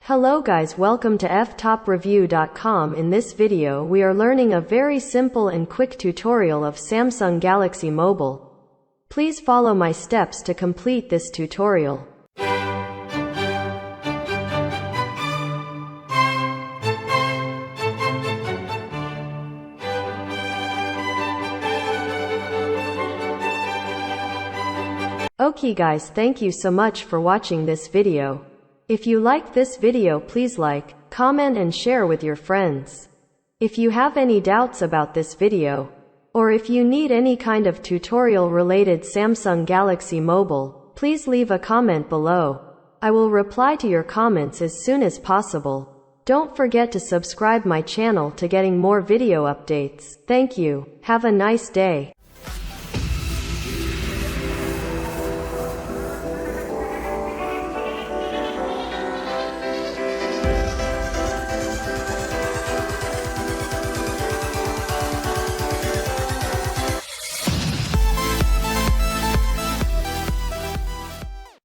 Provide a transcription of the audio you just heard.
Hello guys, welcome to Ftopreview.com. In this video we are learning a very simple and quick tutorial of Samsung Galaxy Mobile. Please follow my steps to complete this tutorial. Okay guys, thank you so much for watching this video. If you like this video, please like, comment and share with your friends. If you have any doubts about this video, or if you need any kind of tutorial related Samsung Galaxy Mobile, please leave a comment below. I will reply to your comments as soon as possible. Don't forget to subscribe my channel to getting more video updates. Thank you. Have a nice day.